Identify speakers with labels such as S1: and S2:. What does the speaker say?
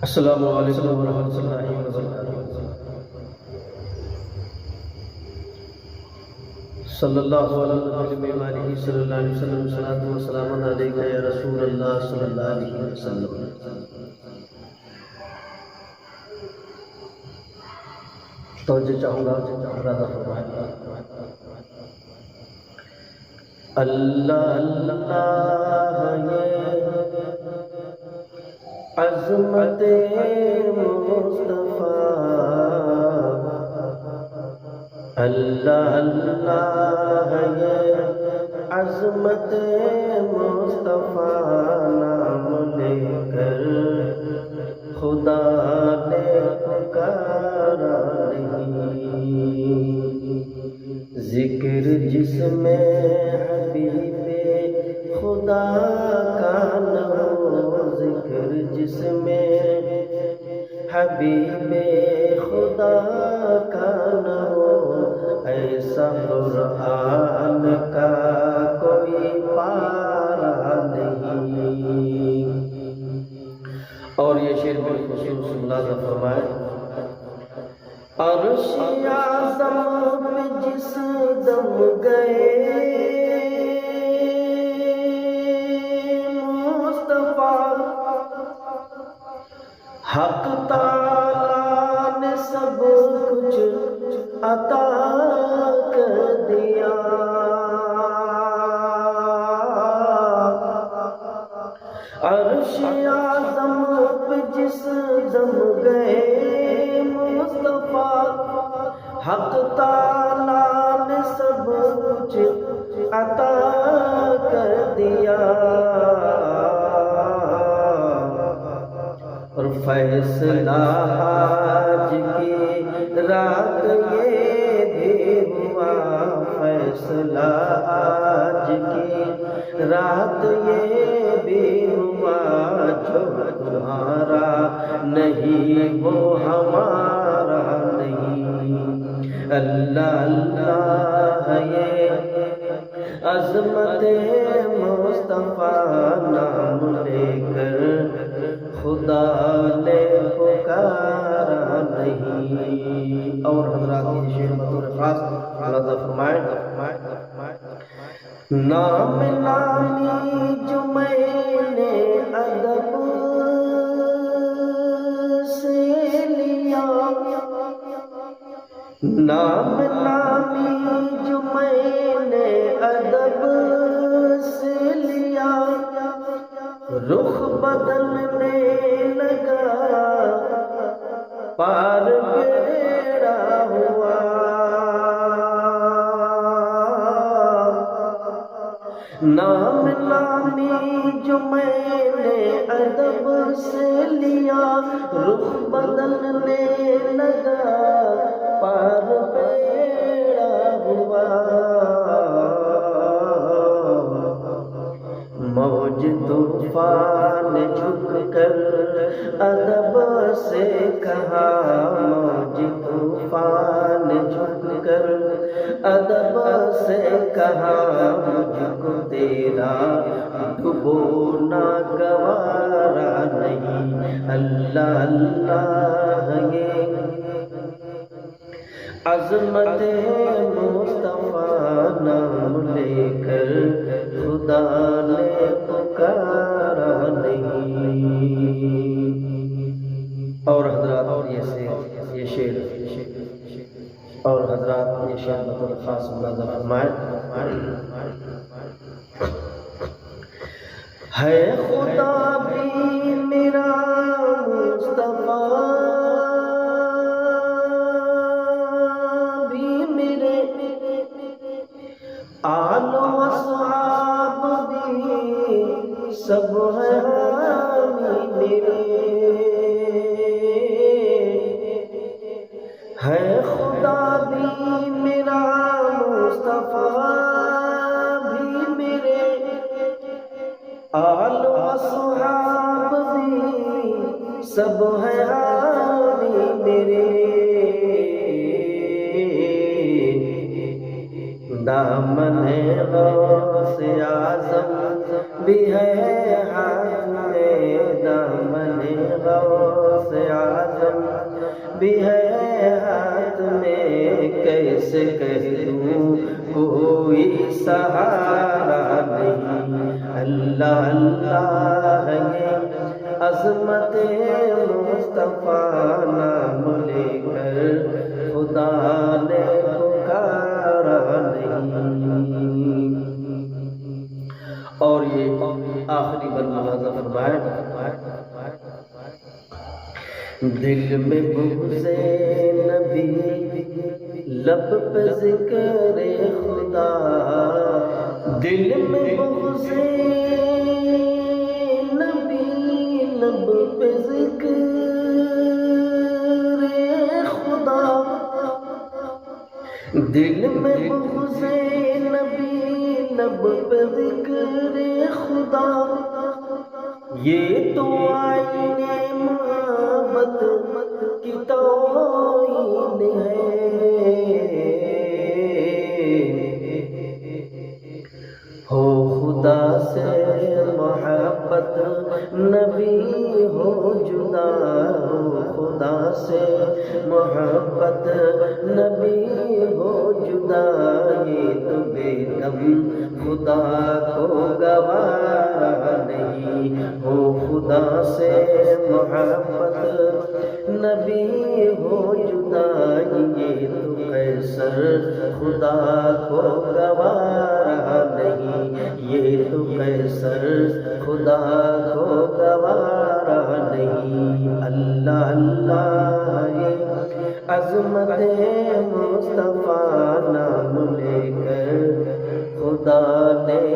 S1: السلام علیکم ورحمۃ اللہ وبرکاتہ۔ صلی اللہ علیہ وآلہ صلی اللہ علیہ وسلم، صلاۃ و سلام علیک یا رسول اللہ صلی اللہ علیہ وسلم۔ توجہ چاہوں گا، ارادہ فرمائے۔ اللہ اللہ یہ عظمت مصطفیٰ، اللہ اللہ یہ عظمت مصطفیٰ، نام لے کر خدا نے پکارا نہیں، ذکر جس میں حبیب خدا کا نہ ہو، ذکر جس میں حبیب خدا کا نہ ہو، ایسا قرآن کا کوئی پارا نہیں۔ اور یہ شعر بالخصوص اللہ فرمائے، عرش اعظم پہ جس دم گئے مصطفیٰ، حق تعالیٰ نے سب کچھ عطا کر دیا، عرش اعظم پہ جس دم گئے مصطفیٰ، حق تعالیٰ نے سب کچھ عطا کر دیا، اور فیصلہ آج کی رات یہ بھی ہوا، فیصلہ آج کی رات یہ بھی ہوا، جو تمہارا نہیں وہ ہمارا نہیں، اللہ اللہ یہ عظمت مصطفیٰ، نام لے کر خدا نے پکارا نہیں۔ اور حضرات یہ شعر بطور خاص ارادہ فرمائے، نام نامی جو میں نے ادب سے لیا، نام نامی جو میں نے ادب سے لیا، رخ بدلنے لگا پار بیڑا ہوا، نام نامی جو میں نے ادب سے لیا، رخ بدلنے لگا پار بیڑا ہوا، موج طوفان جھک کر ادب سے کہا، موج طوفان جھک کر ادب سے کہا، مجھ کو تیرا ڈبونا گوارا نہیں، اللہ اللہ یہ عظمت مصطفیٰ، نام لے کر خدا نے پکارا نہیں۔ اور حضرات یہ شعر اور حضرات یہ شعر بطور خاص ملاحظہ فرمائے، ہے خدا بھی میرا مصطفیٰ بھی میرے، آل و اصحاب بھی سب ہیں حامی میرے، ہے خدا بھی میرا مصطفیٰ بھی میرے، آل و اصحاب بھی سب ہیں حامی میرے، دامن غوث اعظم بھی ہے ہاتھ میں، دامن غوث بھی ہے ہاتھ میں، کیسے کہہ دوں کوئی سہارا نہیں۔ اللہ اللہ یہ عظمت مصطفیٰ، نام لے کر خدا نے پکارا نہیں۔ اور یہ آخری بر ملاحظہ فرمائے، دل میں بغض نبی، لب پہ ذکر خدا، دل میں بغض نبی، لب پہ ذکر خدا، دل میں بغض نبی، لب پہ ذکر خدا، یہ تو آئین محبت کی توہین ہے۔ ہو خدا سے محبت نبی ہو جدا، ہو خدا سے محبت نبی ہو جدا، یہ تو بے دم خدا کو گوارا نہیں۔ ہو خدا سے محبت نبی ہو جدا، یہ تو قیصر خدا کو گوارا نہیں، یہ تو قیصر خدا کو گوارا نہیں۔ اللہ اللہ یہ عظمت مصطفیٰ، نام لے کر خدا نے